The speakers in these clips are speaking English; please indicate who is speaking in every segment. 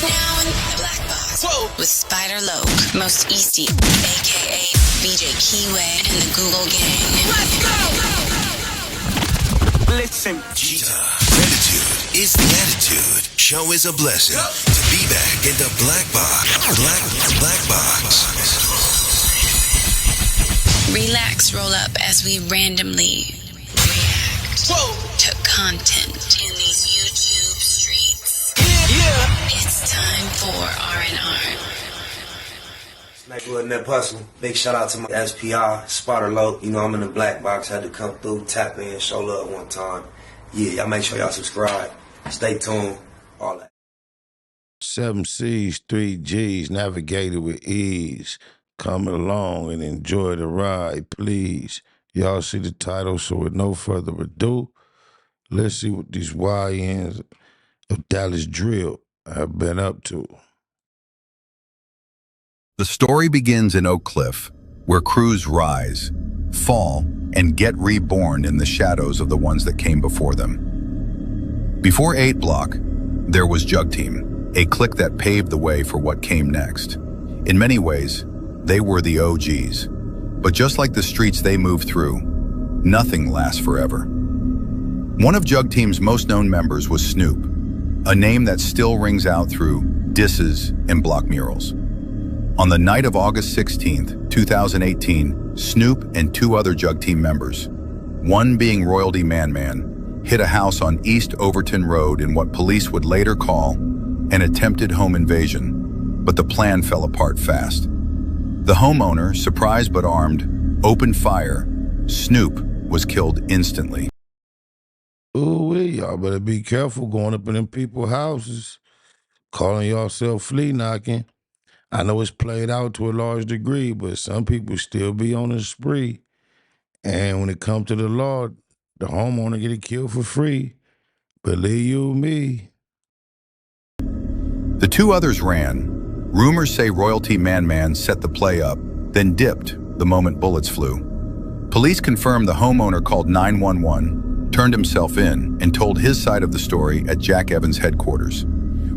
Speaker 1: now in the black box. Whoa. With Spider Loke, Most Easty, aka BJ Keyway, and the Google Gang. Let's go!
Speaker 2: Listen.
Speaker 3: Gratitude is the attitude. Show is a blessing. To be back in the black box. Black box.
Speaker 1: Relax, roll up as we randomly react to content in these YouTube streets. Yeah. It's time for R&R.
Speaker 4: Nightwood and that hustle. Big shout out to my SPR, Spotter Low. You know I'm in the black box, had to come through, tap in, show love one time. Yeah, y'all make sure y'all subscribe. Stay tuned. All that.
Speaker 5: 7 C's, 3 G's, navigated with ease. Come along and enjoy the ride, please. Y'all see the title, so with no further ado, let's see what these YNs of Dallas Drill have been up to.
Speaker 6: The story begins in Oak Cliff, where crews rise, fall, and get reborn in the shadows of the ones that came before them. Before 8-Block, there was Jug Team, a clique that paved the way for what came next. In many ways, they were the OGs. But just like the streets they moved through, nothing lasts forever. One of Jug Team's most known members was Snoop, a name that still rings out through disses and block murals. On the night of August 16th, 2018, Snoop and 2 other Jug Team members, one being Royalty Man, hit a house on East Overton Road in what police would later call an attempted home invasion, but the plan fell apart fast. The homeowner, surprised but armed, opened fire. Snoop was killed instantly.
Speaker 5: Ooh, y'all better be careful going up in them people's houses, calling yourself flea knocking. I know it's played out to a large degree, but some people still be on a spree. And when it comes to the law, the homeowner get killed for free. Believe you me.
Speaker 6: The 2 others ran. Rumors say Royalty Man set the play up, then dipped the moment bullets flew. Police confirmed the homeowner called 911, turned himself in, and told his side of the story at Jack Evans' headquarters.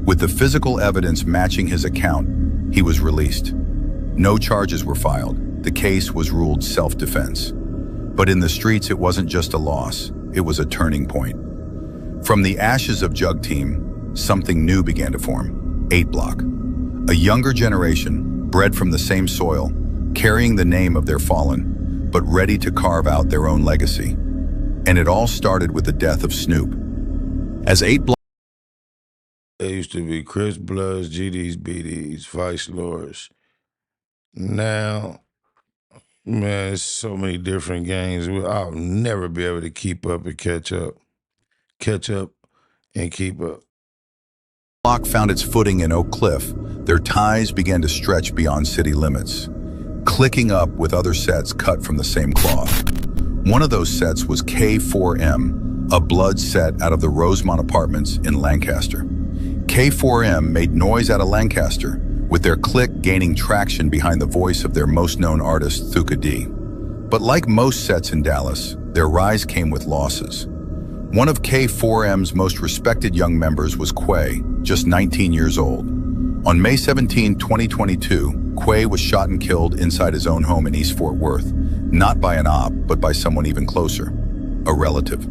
Speaker 6: With the physical evidence matching his account, he was released. No charges were filed. The case was ruled self-defense. But in the streets, it wasn't just a loss. It was a turning point. From the ashes of Jug Team, something new began to form. 8-Block. A younger generation, bred from the same soil, carrying the name of their fallen, but ready to carve out their own legacy. And it all started with the death of Snoop. As 8-Block...
Speaker 5: There used to be Chris Bloods, GDs, BDs, Vice Lords. Now, man, there's so many different gangs. I'll never be able to keep up and catch up. Catch up and keep up.
Speaker 6: Block found its footing in Oak Cliff, their ties began to stretch beyond city limits, clicking up with other sets cut from the same cloth. One of those sets was K4M, a blood set out of the Rosemont Apartments in Lancaster. K4M made noise out of Lancaster, with their clique gaining traction behind the voice of their most known artist, Thuka D. But like most sets in Dallas, their rise came with losses. One of K4M's most respected young members was Quay, just 19 years old. On May 17, 2022, Quay was shot and killed inside his own home in East Fort Worth, not by an op, but by someone even closer, a relative.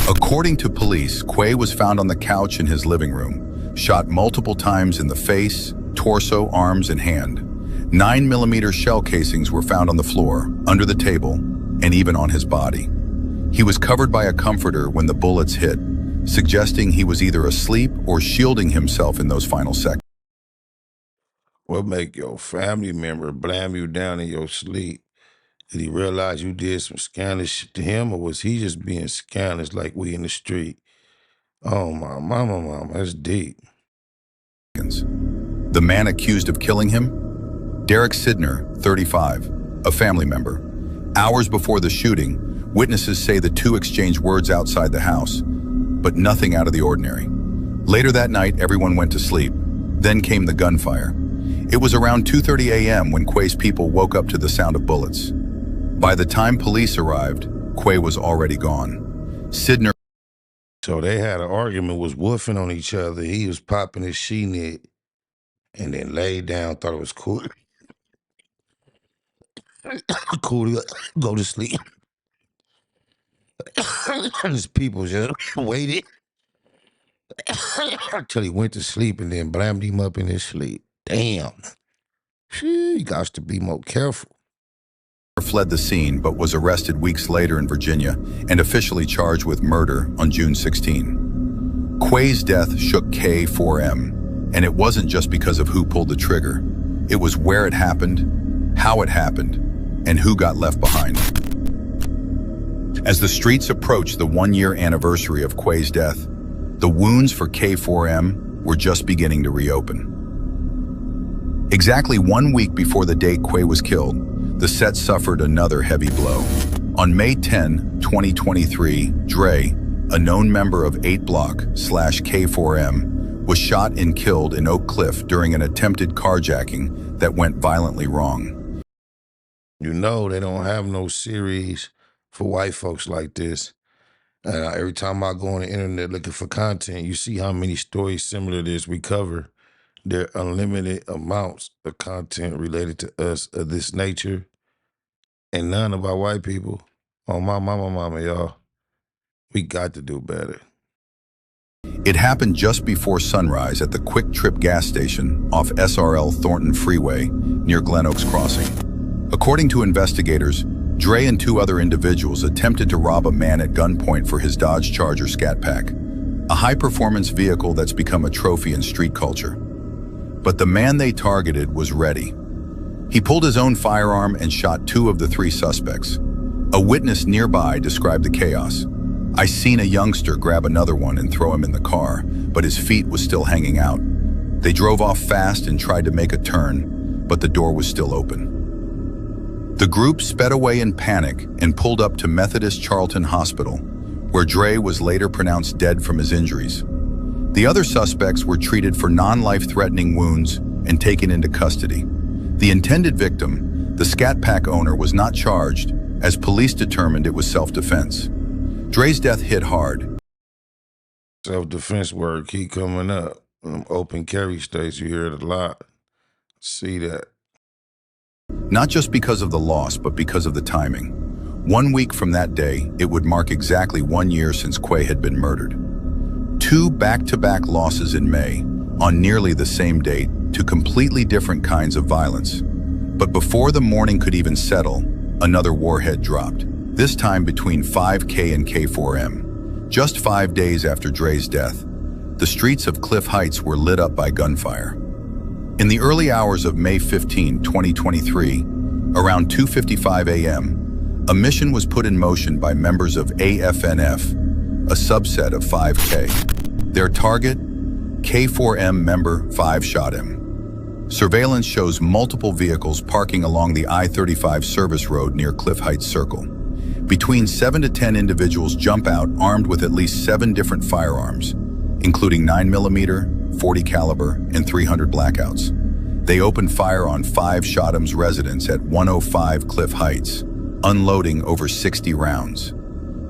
Speaker 6: According to police, Quay was found on the couch in his living room, shot multiple times in the face, torso, arms, and hand. 9mm shell casings were found on the floor, under the table, and even on his body. He was covered by a comforter when the bullets hit, suggesting he was either asleep or shielding himself in those final seconds.
Speaker 5: What make your family member blam you down in your sleep? Did he realize you did some scandalous shit to him, or was he just being scandalous like we in the street? Oh, my mama, that's deep.
Speaker 6: The man accused of killing him? Derek Sidner, 35, a family member. Hours before the shooting, witnesses say the 2 exchanged words outside the house, but nothing out of the ordinary. Later that night, everyone went to sleep. Then came the gunfire. It was around 2:30 a.m. when Quay's people woke up to the sound of bullets. By the time police arrived, Quay was already gone. Sidner
Speaker 5: So they had an argument, was woofing on each other. He was popping his she-knit and then laid down, thought it was cool. Cool to go to sleep. His people just waited until he went to sleep and then blammed him up in his sleep. Damn. You got to be more careful.
Speaker 6: Fled the scene but was arrested weeks later in Virginia and officially charged with murder on June 16. Quay's death shook K4M, and it wasn't just because of who pulled the trigger. It was where it happened, how it happened, and who got left behind. As the streets approached the one-year anniversary of Quay's death, the wounds for K4M were just beginning to reopen. Exactly 1 week before the date Quay was killed, the set suffered another heavy blow. On May 10, 2023, Dre, a known member of Eightblock/K4M, was shot and killed in Oak Cliff during an attempted carjacking that went violently wrong.
Speaker 5: You know they don't have no series for white folks like this. Every time I go on the internet looking for content, you see how many stories similar to this we cover. There are unlimited amounts of content related to us of this nature, and none about white people. Oh, my mama, y'all. We got to do better.
Speaker 6: It happened just before sunrise at the Quick Trip gas station off SRL Thornton Freeway near Glen Oaks Crossing. According to investigators, Dre and 2 other individuals attempted to rob a man at gunpoint for his Dodge Charger Scat Pack, a high-performance vehicle that's become a trophy in street culture. But the man they targeted was ready. He pulled his own firearm and shot 2 of the 3 suspects. A witness nearby described the chaos. "I seen a youngster grab another one and throw him in the car, but his feet was still hanging out. They drove off fast and tried to make a turn, but the door was still open." The group sped away in panic and pulled up to Methodist Charlton Hospital, where Dre was later pronounced dead from his injuries. The other suspects were treated for non-life-threatening wounds and taken into custody. The intended victim, the Scat Pack owner, was not charged, as police determined it was self-defense. Dre's death hit hard.
Speaker 5: Self-defense word keep coming up. Open carry states, you hear it a lot. See that.
Speaker 6: Not just because of the loss, but because of the timing. 1 week from that day, it would mark exactly 1 year since Quay had been murdered. 2 back-to-back losses in May, on nearly the same date, to completely different kinds of violence. But before the mourning could even settle, another warhead dropped, this time between 5K and K4M. Just 5 days after Dre's death, the streets of Cliff Heights were lit up by gunfire. In the early hours of May 15, 2023, around 2:55 a.m., a mission was put in motion by members of AFNF, a subset of 5K. Their target, K4M member 5 shot him. Surveillance shows multiple vehicles parking along the I-35 service road near Cliff Heights Circle. Between 7 to 10 individuals jump out armed with at least 7 different firearms, including 9mm, 40 caliber, and 300 blackouts. They opened fire on 5 Shotham's residents at 105 Cliff Heights, unloading over 60 rounds.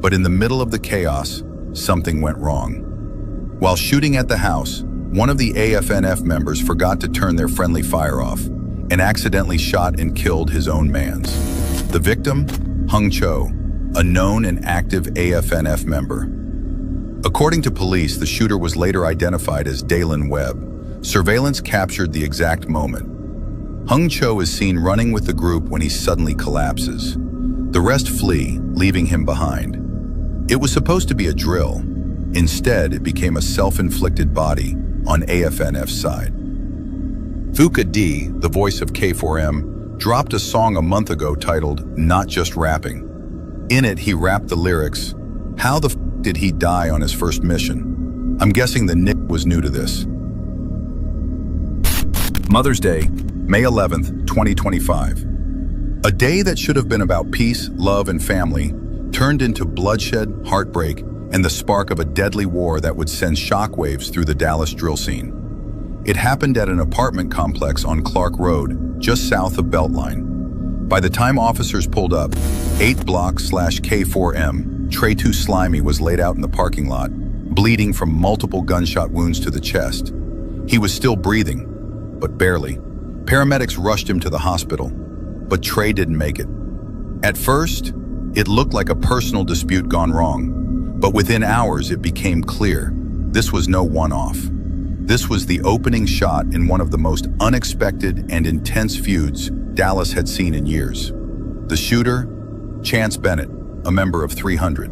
Speaker 6: But in the middle of the chaos, something went wrong. While shooting at the house, one of the AFNF members forgot to turn their friendly fire off and accidentally shot and killed his own mans. The victim, Hung Cho, a known and active AFNF member. According to police, the shooter was later identified as Dalen Webb. Surveillance captured the exact moment. Hung Cho is seen running with the group when he suddenly collapses. The rest flee, leaving him behind. It was supposed to be a drill. Instead, it became a self-inflicted body on AFNF's side. Fuka D, the voice of K4M, dropped a song a month ago titled Not Just Rapping. In it, he rapped the lyrics, "How the f did he die on his first mission?" I'm guessing the Nick was new to this. Mother's Day, May 11th, 2025. A day that should have been about peace, love, and family turned into bloodshed, heartbreak, and the spark of a deadly war that would send shockwaves through the Dallas drill scene. It happened at an apartment complex on Clark Road, just south of Beltline. By the time officers pulled up, 8Block/K4M, Trey Slimy was laid out in the parking lot, bleeding from multiple gunshot wounds to the chest. He was still breathing, but barely. Paramedics rushed him to the hospital, but Trey didn't make it. At first, it looked like a personal dispute gone wrong, but within hours it became clear this was no one-off. This was the opening shot in one of the most unexpected and intense feuds Dallas had seen in years. The shooter, Chance Bennett, a member of 300.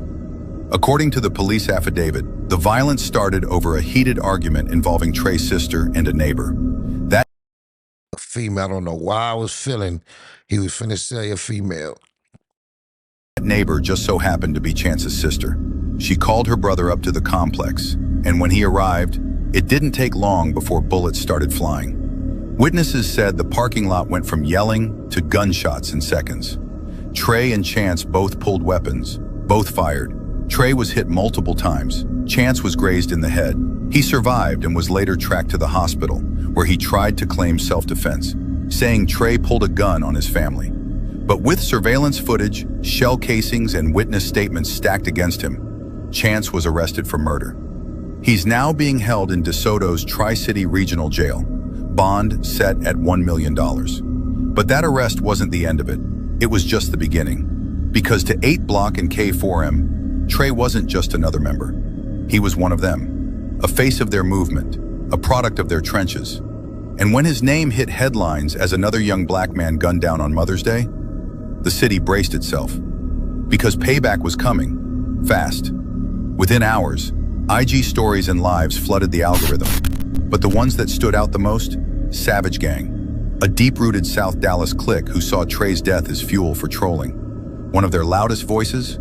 Speaker 6: According to the police affidavit, the violence started over a heated argument involving Trey's sister and a neighbor. That
Speaker 5: A female, I don't know why I was feeling he was finna say a female.
Speaker 6: neighbor just so happened to be Chance's sister. She called her brother up to the complex, and when he arrived, it didn't take long before bullets started flying. Witnesses said the parking lot went from yelling to gunshots in seconds. Trey and Chance both pulled weapons, both fired. Trey was hit multiple times. Chance was grazed in the head. He survived and was later tracked to the hospital, where he tried to claim self-defense, saying Trey pulled a gun on his family. But with surveillance footage, shell casings, and witness statements stacked against him, Chance was arrested for murder. He's now being held in DeSoto's Tri-City Regional Jail, bond set at $1 million. But that arrest wasn't the end of it. It was just the beginning. Because to Eightblock and K4M, Trey wasn't just another member. He was one of them, a face of their movement, a product of their trenches. And when his name hit headlines as another young black man gunned down on Mother's Day, the city braced itself. Because payback was coming, fast. Within hours, IG stories and lives flooded the algorithm. But the ones that stood out the most? Savage Gang, a deep-rooted South Dallas clique who saw Trey's death as fuel for trolling. One of their loudest voices?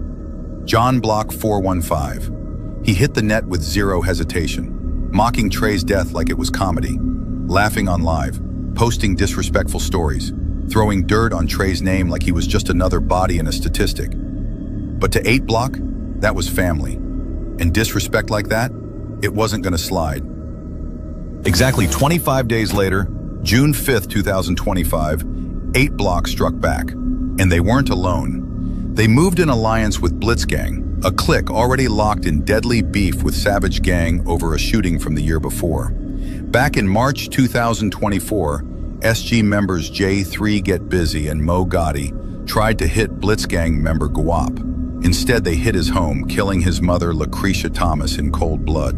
Speaker 6: John Block 415. He hit the net with zero hesitation, mocking Trey's death like it was comedy, laughing on live, posting disrespectful stories, throwing dirt on Trey's name like he was just another body in a statistic. But to Eightblock, that was family. And disrespect like that, it wasn't gonna slide. Exactly 25 days later, June 5th, 2025, Eightblock struck back. And they weren't alone. They moved in alliance with Blitz Gang, a clique already locked in deadly beef with Savage Gang over a shooting from the year before. Back in March 2024, SG members J3 Get Busy and Mo Gotti tried to hit Blitz Gang member Guap. Instead, they hit his home, killing his mother Lucretia Thomas in cold blood.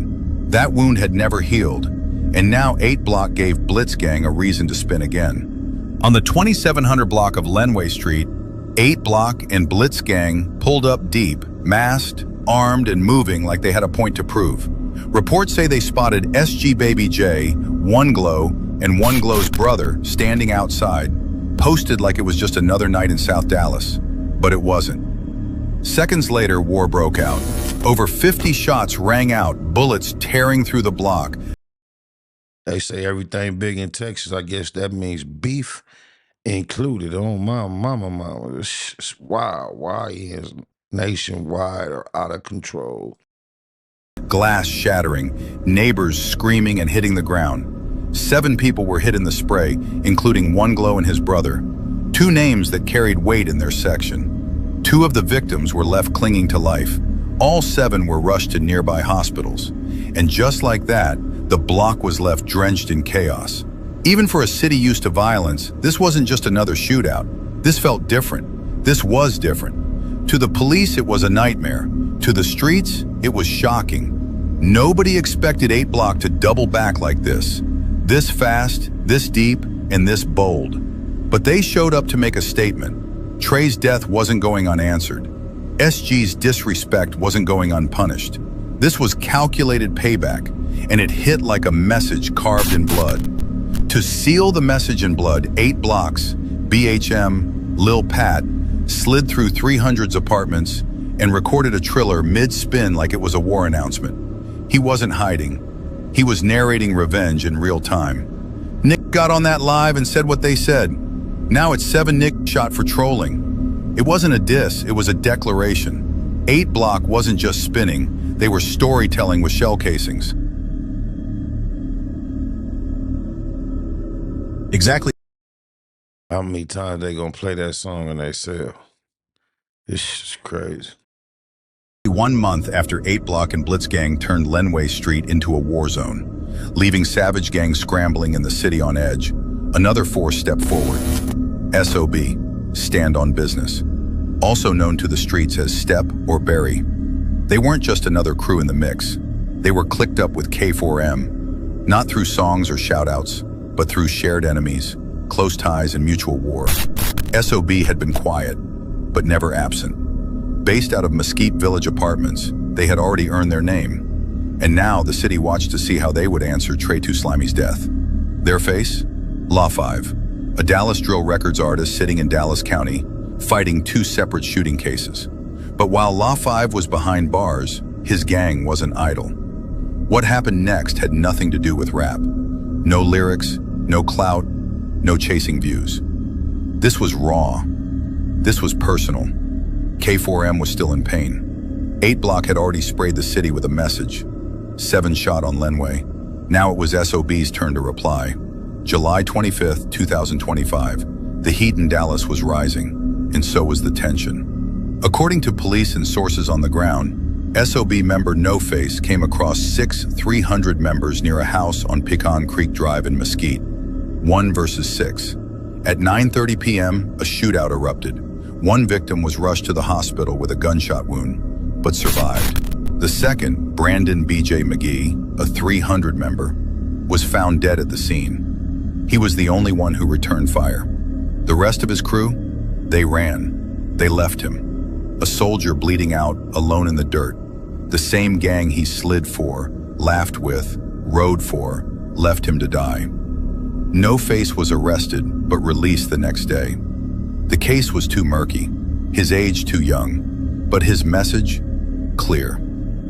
Speaker 6: That wound had never healed, and now Eightblock gave Blitz Gang a reason to spin again. On the 2700 block of Lenway Street, Eightblock and Blitz Gang pulled up deep, masked, armed, and moving like they had a point to prove. Reports say they spotted SG Baby J, One Glow, and One Glow's brother standing outside, posted like it was just another night in South Dallas. But it wasn't. Seconds later, war broke out. Over 50 shots rang out, bullets tearing through the block.
Speaker 5: They say everything big in Texas, I guess that means beef included. Oh, my mama. It's wild. Why is nationwide or out of control?
Speaker 6: Glass shattering, neighbors screaming and hitting the ground. 7 people were hit in the spray, including One Glow and his brother. 2 names that carried weight in their section. 2 of the victims were left clinging to life. All 7 were rushed to nearby hospitals. And just like that, the block was left drenched in chaos. Even for a city used to violence, this wasn't just another shootout. This felt different. This was different. To the police, it was a nightmare. To the streets, it was shocking. Nobody expected Eightblock to double back like this. This fast, this deep, and this bold. But they showed up to make a statement. Trey's death wasn't going unanswered. SG's disrespect wasn't going unpunished. This was calculated payback, and it hit like a message carved in blood. To seal the message in blood, 8 blocks, BHM, Lil Pat, slid through 300's apartments and recorded a trailer mid-spin like it was a war announcement. He wasn't hiding. He was narrating revenge in real time. Nick got on that live and said what they said. Now it's 7 Nick shot for trolling. It wasn't a diss, it was a declaration. 8block wasn't just spinning, they were storytelling with shell casings. Exactly.
Speaker 5: How many times they gonna play that song in they cell? This is crazy.
Speaker 6: 1 month after Eightblock and Blitzgang turned Lenway Street into a war zone, leaving savage gangs scrambling and the city on edge, another force stepped forward. SOB, Stand on Business, also known to the streets as Step or Bury. They weren't just another crew in the mix. They were clicked up with K4M, not through songs or shoutouts, but through shared enemies, close ties, and mutual war. SOB had been quiet, but never absent. Based out of Mesquite Village apartments, they had already earned their name. And now the city watched to see how they would answer Trey Slimy's death. Their face? Law 5, a Dallas drill records artist sitting in Dallas County, fighting 2 separate shooting cases. But while Law 5 was behind bars, his gang wasn't idle. What happened next had nothing to do with rap. No lyrics, no clout, no chasing views. This was raw. This was personal. K4M was still in pain. Eightblock had already sprayed the city with a message. 7 shot on Lenway. Now it was SOB's turn to reply. July 25th, 2025. The heat in Dallas was rising, and so was the tension. According to police and sources on the ground, SOB member No Face came across 6 300 members near a house on Pecan Creek Drive in Mesquite. 1 versus 6. At 9:30 p.m., a shootout erupted. 1 victim was rushed to the hospital with a gunshot wound, but survived. The second, Brandon B.J. McGee, a 300 member, was found dead at the scene. He was the only one who returned fire. The rest of his crew? They ran. They left him. A soldier bleeding out, alone in the dirt. The same gang he slid for, laughed with, rode for, left him to die. No Face was arrested, but released the next day. The case was too murky, his age too young, but his message, clear.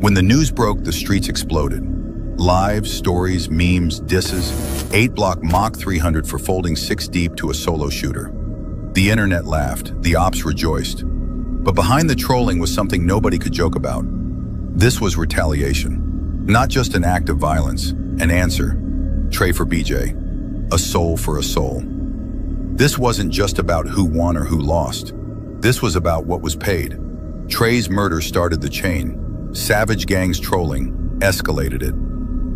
Speaker 6: When the news broke, the streets exploded. Lives, stories, memes, disses. Eightblock mocked 300 for folding 6 deep to a solo shooter. The internet laughed, the ops rejoiced. But behind the trolling was something nobody could joke about. This was retaliation. Not just an act of violence, an answer. Trey for BJ. A soul for a soul. This wasn't just about who won or who lost. This was about what was paid. Trey's murder started the chain. Savage gangs trolling escalated it.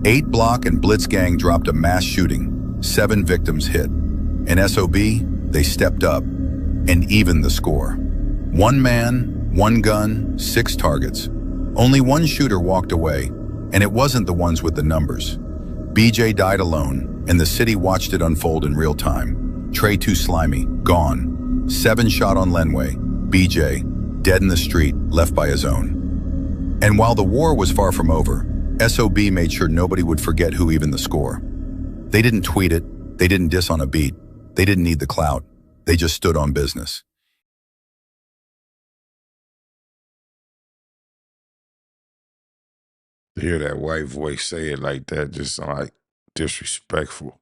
Speaker 6: Eightblock and Blitzgang dropped a mass shooting. 7 victims hit. In SOB, they stepped up and evened the score. 1 man, 1 gun, 6 targets. Only 1 shooter walked away, and it wasn't the ones with the numbers. BJ died alone, and the city watched it unfold in real time. Trey Slimy, gone. 7 shot on Lenway. BJ, dead in the street, left by his own. And while the war was far from over, SOB made sure nobody would forget who evened the score. They didn't tweet it. They didn't diss on a beat. They didn't need the clout. They just stood on business.
Speaker 5: To hear that white voice say it like that just sound like disrespectful.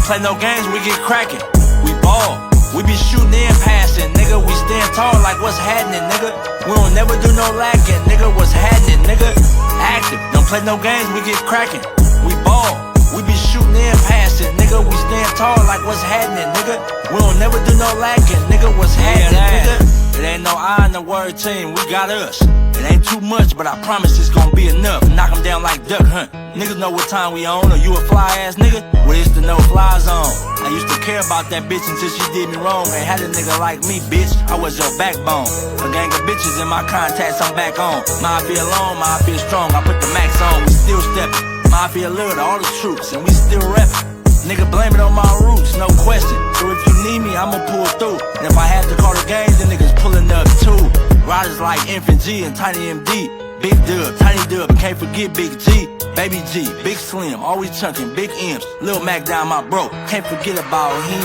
Speaker 2: Play no games, we get cracking. We ball, we be shooting and passing, nigga. We stand tall like what's happening, nigga. We don't never do no lacking, nigga. What's happening, nigga? Active, don't play no games, we get cracking. We ball, we be shooting and passing, nigga. We stand tall like what's happening, nigga. We don't never do no lacking, nigga. What's happening, nigga? It ain't no I in the word team, we got us. It ain't too much, but I promise it's gonna be enough. Knock 'em down like duck hunt. Niggas know what time we on, or you a fly ass nigga? Well, it's the no fly zone. I used to care about that bitch until she did me wrong. Ain't had a nigga like me, bitch. I was your backbone. A gang of bitches in my contacts, I'm back on. Mafia alone, Mafia strong. I put the max on, we still steppin'. Mafia loyal to all the troops, and we still reppin'. Nigga, blame it on my roots, no question. So if you need me, I'ma pull through. And if I had to call the game, then niggas pulling up too. Riders like Infant G and Tiny MD. Big Dub, Tiny Dub, and can't forget Big G. Baby G, Big Slim, always chunkin', Big M's. Lil Mac down my bro, can't forget about him.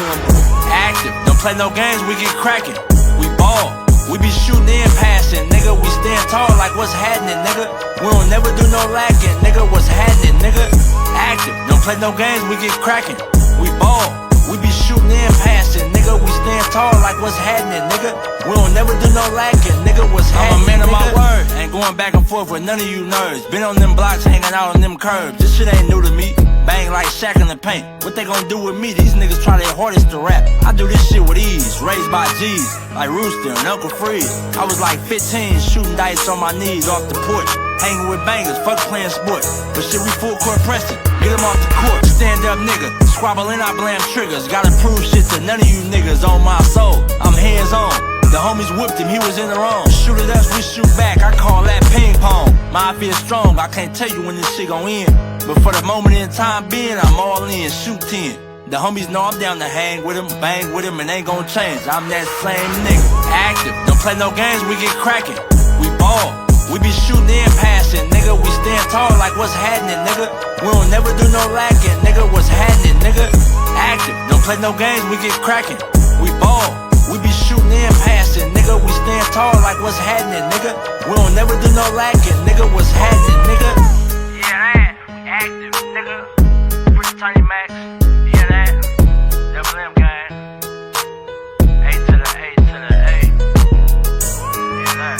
Speaker 2: Active, don't play no games, we get cracking. We ball, we be shooting and passing, nigga. We stand tall like what's happening, nigga. We don't never do no lacking, nigga. What's happening, nigga? Active, don't play no games, we get cracking. We ball. what's happening, nigga? We don't never do no lacking, nigga, what's happening? I'm a man of my word, ain't going back and forth with none of you nerds. Been on them blocks, hanging out on them curbs. This shit ain't new to me. Bang like Shaq in the paint. What they gonna do with me? These niggas try their hardest to rap. I do this shit with ease, raised by G's, like Rooster and Uncle Freeze. I was like 15, shooting dice on my knees off the porch. Hanging with bangers, fuck playing sports. But shit, we full court pressing. Get them off the court, stand up nigga. Squabbling, I blame triggers. Gotta prove shit to none of you niggas on my soul. I'm hands on. The homies whipped him, he was in the wrong. Shoot at us, we shoot back, I call that ping pong. Mafia strong, I can't tell you when this shit gon' end. But for the moment in time being, I'm all in, shoot 10. The homies know I'm down to hang with him, bang with him, and ain't gon' change. I'm that same nigga, active. Don't play no games, we get cracking. We ball, we be shooting and passing, nigga. We stand tall like what's happening, nigga. We don't never do no lacking, nigga. What's happening, nigga? Active. Don't play no games, we get cracking. We ball. We be shooting and passing, nigga. We stand tall like what's happening, nigga. We don't never do no lacking, nigga. What's happening, nigga? Yeah, that. We active, nigga. Pretty tiny max. Yeah, that. Double M gang. A to the A to the A. Yeah, that.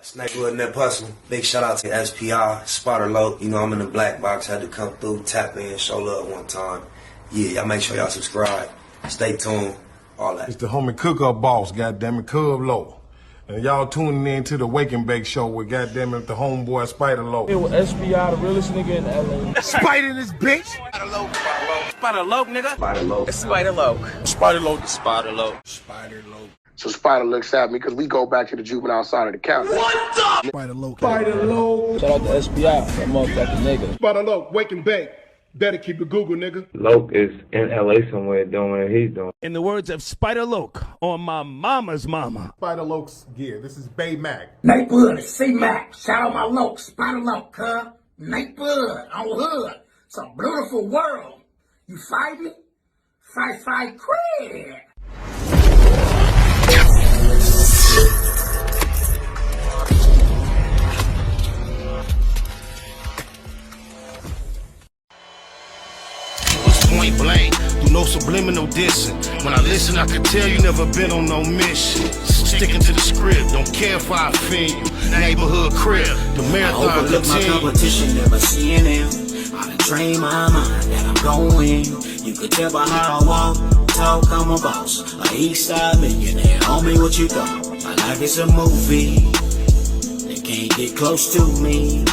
Speaker 4: Snake Wood and that Puzzle. Big shout out to SPI, Spotter Low. You know, I'm in the black box, had to come through, tap in, show love one time. Yeah, y'all make sure y'all subscribe. Stay tuned, all that.
Speaker 7: It's the homie cook-up boss, goddammit, Cub Low. And y'all tuning in to the Wake and Bake show with goddammit the homeboy Spider Low.
Speaker 8: It was SPI, the realest nigga in LA.
Speaker 7: Spider this bitch!
Speaker 2: Spider Low, nigga.
Speaker 4: Spider Low.
Speaker 8: Spider Low.
Speaker 7: Spider Low.
Speaker 2: Spider Low.
Speaker 7: Spider Low.
Speaker 9: So Spider looks at me because we go back to the juvenile side of the county.
Speaker 7: What the? Spider Low. Spider Low.
Speaker 8: Shout out to SPI, that motherfucking nigga.
Speaker 7: Spider Low, Wake and Bake. Better keep it Google, nigga.
Speaker 10: Loke is in LA somewhere doing what he's doing.
Speaker 11: In the words of Spider Loke on my mama's mama.
Speaker 7: Spider Loke's gear. This is Bay Mac.
Speaker 12: Nate Blood, C-Mac. Shout out my Loke, Spider Loke, cuz. Nate Blood, on hood. It's a beautiful world. You fight me? Fight, cred.
Speaker 5: Point blank, do no subliminal dissing. When I listen, I can tell you never been on no mission. Sticking to the script, don't care if I offend you. Neighborhood crib, the marathon
Speaker 12: I overlook my
Speaker 5: continue.
Speaker 12: competition, never seeing them. I done trained my mind that I'm going. You could tell by how I walk, talk, I'm a boss. A Eastside millionaire, homie, what you thought? My life is a movie. They can't get close to me.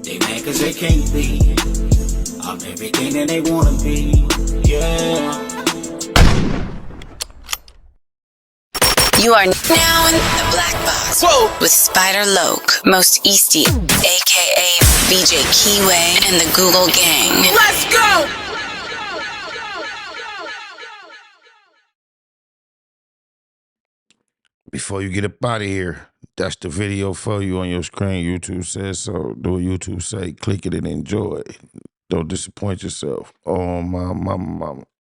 Speaker 12: They mad cause they can't be. I'm everything that they wanna be, yeah.
Speaker 1: You are now in the black box. Whoa. With Spider Loke, Most Easty, aka BJ Keyway, and the Google Gang.
Speaker 12: Let's go!
Speaker 5: Before you get up out of here, that's the video for you on your screen. YouTube says so. Do what YouTube say. Click it and enjoy it. Don't disappoint yourself. Oh, my mama.